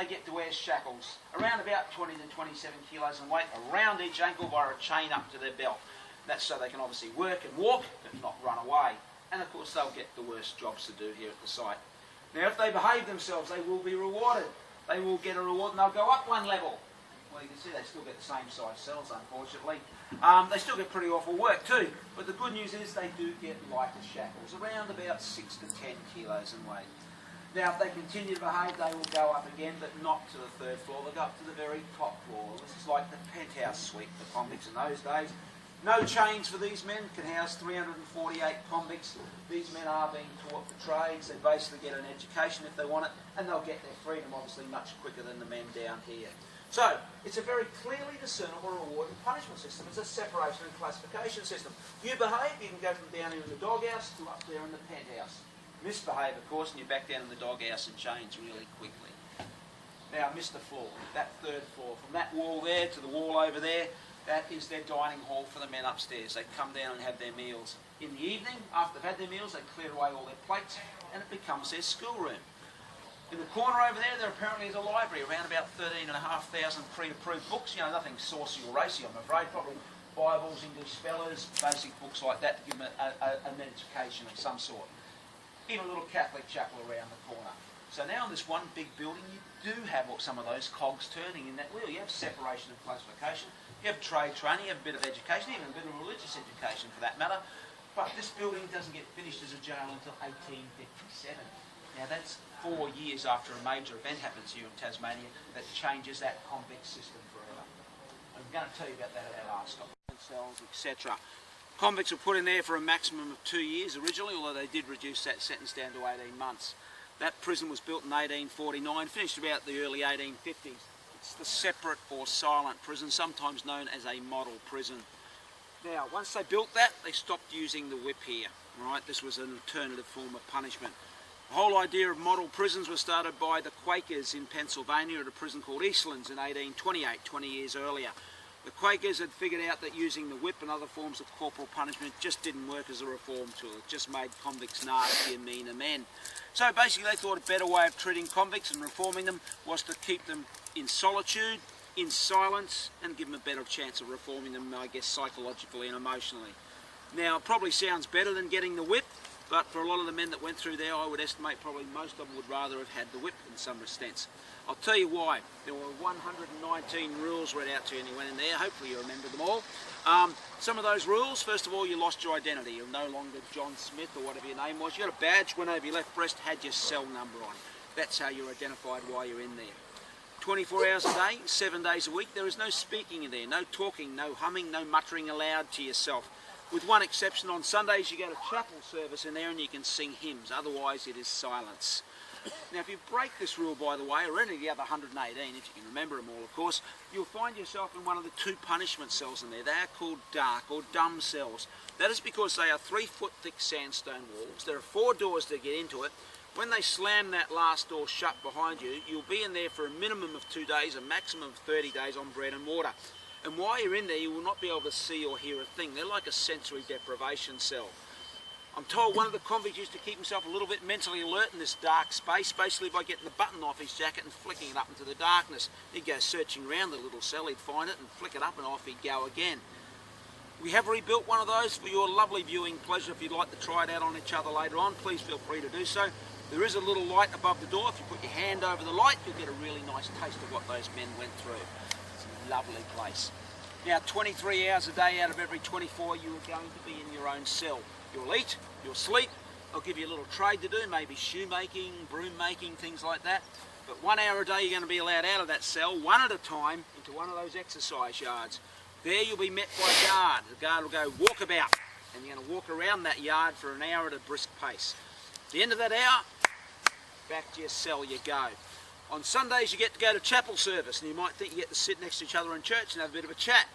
they get to wear shackles, around about 20 to 27 kilos in weight, around each ankle via a chain up to their belt. That's so they can obviously work and walk, but not run away. And of course they'll get the worst jobs to do here at the site. Now if they behave themselves, they will be rewarded. They will get a reward and they'll go up one level. Well, you can see they still get the same size cells, unfortunately. They still get pretty awful work too, but the good news is they do get lighter shackles, around about 6 to 10 kilos in weight. Now, if they continue to behave, they will go up again, but not to the 3rd floor. They'll go up to the very top floor. This is like the penthouse suite for convicts in those days. No chains for these men, can house 348 convicts. These men are being taught the trades. They basically get an education if they want it, and they'll get their freedom obviously much quicker than the men down here. So, it's a very clearly discernible reward and punishment system. It's a separation and classification system. You behave, you can go from down here in the doghouse to up there in the penthouse. Misbehave, of course, and you're back down in the doghouse in chains really quickly. Now, Mr. Floor, that 3rd floor, from that wall there to the wall over there, that is their dining hall for the men upstairs. They come down and have their meals. In the evening, after they've had their meals, they clear away all their plates, and it becomes their schoolroom. In the corner over there apparently is a library, around about 13,500 pre-approved books. You know, nothing saucy or racy, I'm afraid. Probably Bibles, English spellers, basic books like that to give them an education of some sort. Even a little Catholic chapel around the corner. So now in this one big building, you do have some of those cogs turning in that wheel. You have separation and classification, you have trade training, you have a bit of education, even a bit of religious education for that matter. But this building doesn't get finished as a jail until 1857. Now that's 4 years after a major event happens here in Tasmania that changes that convict system forever. I'm going to tell you about that at our last stop. Cells, etc. Convicts were put in there for a maximum of 2 years originally, although they did reduce that sentence down to 18 months. That prison was built in 1849, finished about the early 1850s. It's the separate or silent prison, sometimes known as a model prison. Now, once they built that, they stopped using the whip here. Right? This was an alternative form of punishment. The whole idea of model prisons was started by the Quakers in Pennsylvania at a prison called Eastlands in 1828, 20 years earlier. The Quakers had figured out that using the whip and other forms of corporal punishment just didn't work as a reform tool. It just made convicts nasty and meaner men. So basically they thought a better way of treating convicts and reforming them was to keep them in solitude, in silence, and give them a better chance of reforming them, I guess, psychologically and emotionally. Now, it probably sounds better than getting the whip, but for a lot of the men that went through there, I would estimate probably most of them would rather have had the whip in some sense. I'll tell you why. There were 119 rules read out to you and you went in there. Hopefully you remember them all. Some of those rules, first of all, you lost your identity. You're no longer John Smith or whatever your name was. You got a badge, went over your left breast, had your cell number on. That's how you're identified while you're in there. 24 hours a day, 7 days a week. There is no speaking in there, no talking, no humming, no muttering aloud to yourself. With one exception, on Sundays you go to chapel service in there and you can sing hymns. Otherwise it is silence. Now if you break this rule, by the way, or any of the other 118, if you can remember them all of course, you'll find yourself in one of the 2 punishment cells in there. They are called dark or dumb cells. That is because they are 3-foot thick sandstone walls. There are 4 doors to get into it. When they slam that last door shut behind you, you'll be in there for a minimum of 2 days, a maximum of 30 days on bread and water. And while you're in there, you will not be able to see or hear a thing. They're like a sensory deprivation cell. I'm told one of the convicts used to keep himself a little bit mentally alert in this dark space, basically by getting the button off his jacket and flicking it up into the darkness. He'd go searching around the little cell, he'd find it and flick it up and off he'd go again. We have rebuilt one of those for your lovely viewing pleasure. If you'd like to try it out on each other later on, please feel free to do so. There is a little light above the door. If you put your hand over the light, you'll get a really nice taste of what those men went through. It's a lovely place. Now, 23 hours a day out of every 24, you are going to be in your own cell. You'll eat, you'll sleep, I'll give you a little trade to do, maybe shoemaking, broom making, things like that. But 1 hour a day you're going to be allowed out of that cell, one at a time, into one of those exercise yards. There you'll be met by a guard. The guard will go walkabout, and you're going to walk around that yard for an hour at a brisk pace. At the end of that hour, back to your cell you go. On Sundays you get to go to chapel service, and you might think you get to sit next to each other in church and have a bit of a chat.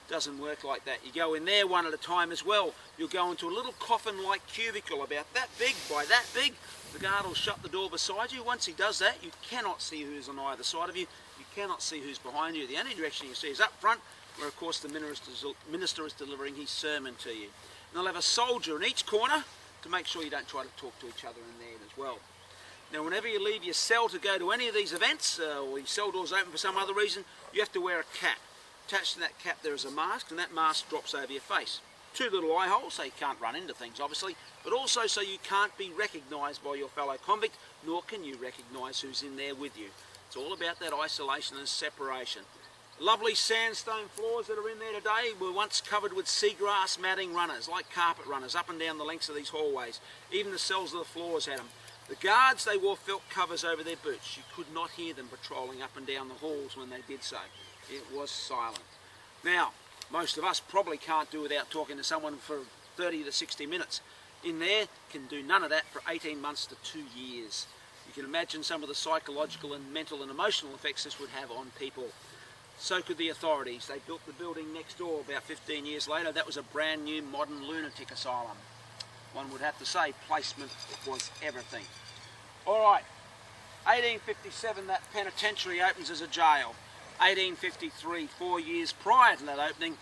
Doesn't work like that. You go in there one at a time as well. You'll go into a little coffin-like cubicle about that big by that big. The guard will shut the door beside you. Once he does that, you cannot see who's on either side of you. You cannot see who's behind you. The only direction you see is up front, where of course the minister is delivering his sermon to you. And they'll have a soldier in each corner to make sure you don't try to talk to each other in there as well. Now whenever you leave your cell to go to any of these events, or your cell door's open for some other reason, you have to wear a cap. Attached to that cap there is a mask, and that mask drops over your face. 2 little eye holes so you can't run into things obviously, but also so you can't be recognised by your fellow convict, nor can you recognise who's in there with you. It's all about that isolation and separation. Lovely sandstone floors that are in there today were once covered with seagrass matting runners, like carpet runners, up and down the lengths of these hallways. Even the cells of the floors had them. The guards, they wore felt covers over their boots. You could not hear them patrolling up and down the halls when they did so. It was silent. Now, most of us probably can't do without talking to someone for 30 to 60 minutes. In there, can do none of that for 18 months to 2 years. You can imagine some of the psychological and mental and emotional effects this would have on people. So could the authorities. They built the building next door about 15 years later. That was a brand new modern lunatic asylum. One would have to say placement was everything. All right, 1857 that penitentiary opens as a jail. 1853, 4 years prior to that opening,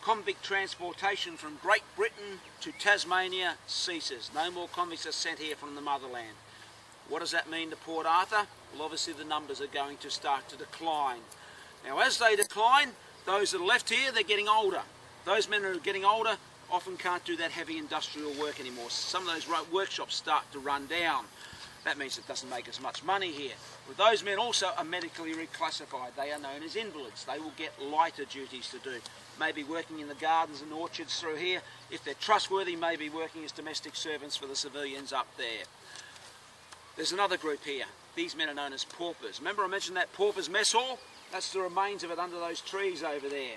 convict transportation from Great Britain to Tasmania ceases. No more convicts are sent here from the motherland. What does that mean to Port Arthur? Well, obviously the numbers are going to start to decline. Now, as they decline, those that are left here, they're getting older. Those men who are getting older often can't do that heavy industrial work anymore. Some of those workshops start to run down. That means it doesn't make as much money here. But those men also are medically reclassified. They are known as invalids. They will get lighter duties to do. Maybe working in the gardens and orchards through here. If they're trustworthy, maybe working as domestic servants for the civilians up there. There's another group here. These men are known as paupers. Remember I mentioned that paupers mess hall? That's the remains of it under those trees over there.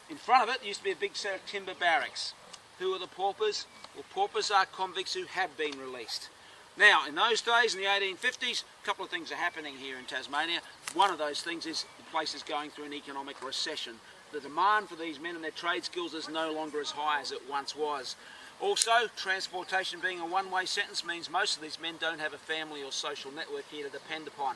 In front of it used to be a big set of timber barracks. Who are the paupers? Well, paupers are convicts who have been released. Now, in those days, in the 1850s, a couple of things are happening here in Tasmania. One of those things is the place is going through an economic recession. The demand for these men and their trade skills is no longer as high as it once was. Also, transportation being a one-way sentence means most of these men don't have a family or social network here to depend upon.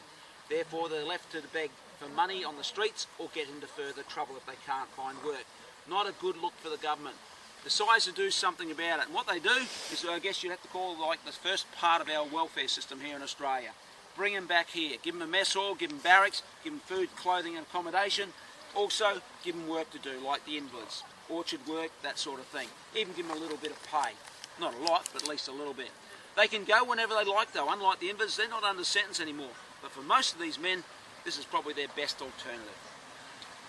Therefore, they're left to beg for money on the streets or get into further trouble if they can't find work. Not a good look for the government. Decides to do something about it. And what they do is, I guess you'd have to call it like the first part of our welfare system here in Australia. Bring them back here. Give them a mess hall, give them barracks, give them food, clothing and accommodation. Also, give them work to do, like the invalids. Orchard work, that sort of thing. Even give them a little bit of pay. Not a lot, but at least a little bit. They can go whenever they like though. Unlike the invalids, they're not under sentence anymore. But for most of these men, this is probably their best alternative.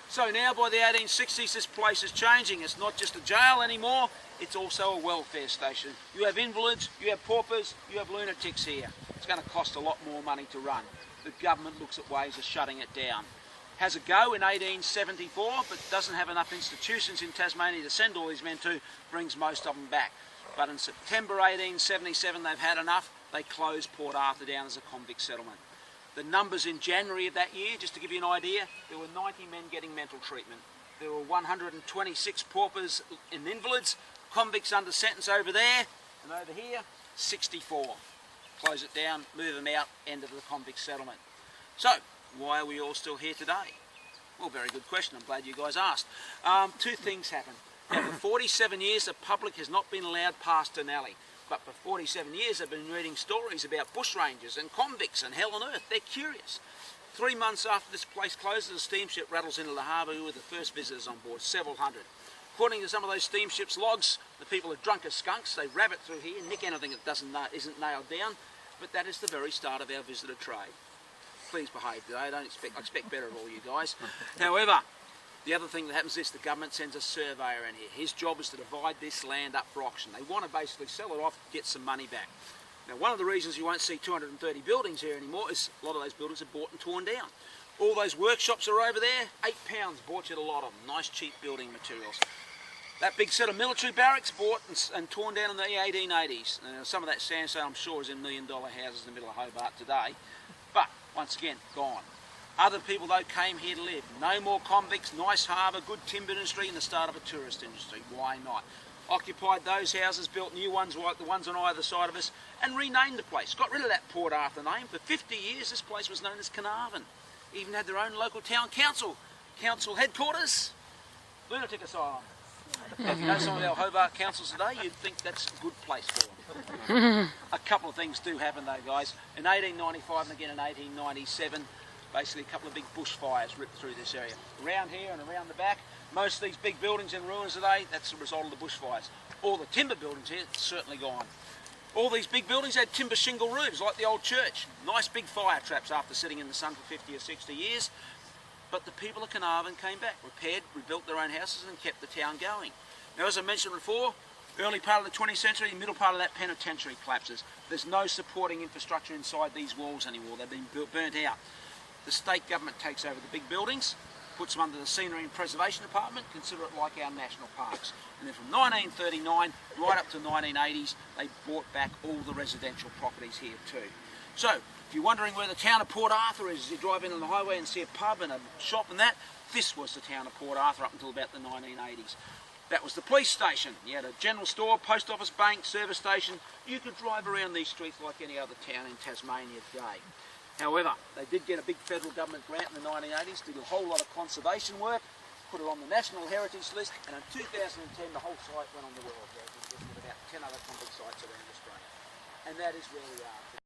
So now by the 1860s this place is changing. It's not just a jail anymore, it's also a welfare station. You have invalids, you have paupers, you have lunatics here. It's going to cost a lot more money to run. The government looks at ways of shutting it down. Has a go in 1874 but doesn't have enough institutions in Tasmania to send all these men to, brings most of them back. But in September 1877 they've had enough, they closed Port Arthur down as a convict settlement. The numbers in January of that year, just to give you an idea, there were 90 men getting mental treatment. There were 126 paupers and invalids, convicts under sentence over there, and over here, 64. Close it down, move them out, end of the convict settlement. So, why are we all still here today? Well, very good question. I'm glad you guys asked. 2 things happened. Now, for 47 years, the public has not been allowed past Denali. But for 47 years they've been reading stories about bushrangers and convicts and hell on earth. They're curious. 3 months after this place closes, a steamship rattles into the harbour with the first visitors on board, several hundred. According to some of those steamship's logs, the people are drunk as skunks. They rabbit through here, nick anything that isn't nailed down. But that is the very start of our visitor trade. Please behave today. I expect better of all you guys. However, the other thing that happens is this, the government sends a surveyor in here. His job is to divide this land up for auction. They want to basically sell it off, get some money back. Now, one of the reasons you won't see 230 buildings here anymore is a lot of those buildings are bought and torn down. All those workshops are over there, £8 bought you a lot of them. Nice cheap building materials. That big set of military barracks bought and torn down in the 1880s. Some of that sandstone I'm sure is in $1 million houses in the middle of Hobart today. But, once again, gone. Other people, though, came here to live. No more convicts, nice harbour, good timber industry, and the start of a tourist industry. Why not? Occupied those houses, built new ones like the ones on either side of us, and renamed the place. Got rid of that Port Arthur name. For 50 years, this place was known as Carnarvon. Even had their own local town council. Council headquarters, lunatic asylum. If you know some of our Hobart councils today, you'd think that's a good place for them. A couple of things do happen though, guys. In 1895 and again in 1897, basically a couple of big bushfires ripped through this area. Around here and around the back, most of these big buildings in ruins today, that's the result of the bushfires. All the timber buildings here, certainly gone. All these big buildings had timber shingle roofs, like the old church. Nice big fire traps after sitting in the sun for 50 or 60 years. But the people of Carnarvon came back, repaired, rebuilt their own houses and kept the town going. Now, as I mentioned before, early part of the 20th century, the middle part of that penitentiary collapses. There's no supporting infrastructure inside these walls anymore. They've been burnt out. The state government takes over the big buildings, puts them under the Scenery and Preservation Department, consider it like our national parks. And then from 1939 right up to the 1980s, they bought back all the residential properties here too. So, if you're wondering where the town of Port Arthur is, as you drive in on the highway and see a pub and a shop and that, this was the town of Port Arthur up until about the 1980s. That was the police station. You had a general store, post office, bank, service station. You could drive around these streets like any other town in Tasmania today. However, they did get a big federal government grant in the 1980s, did a whole lot of conservation work, put it on the National Heritage List, and in 2010 the whole site went on the World Heritage List with about 10 other convict sites around Australia. And that is where we are today.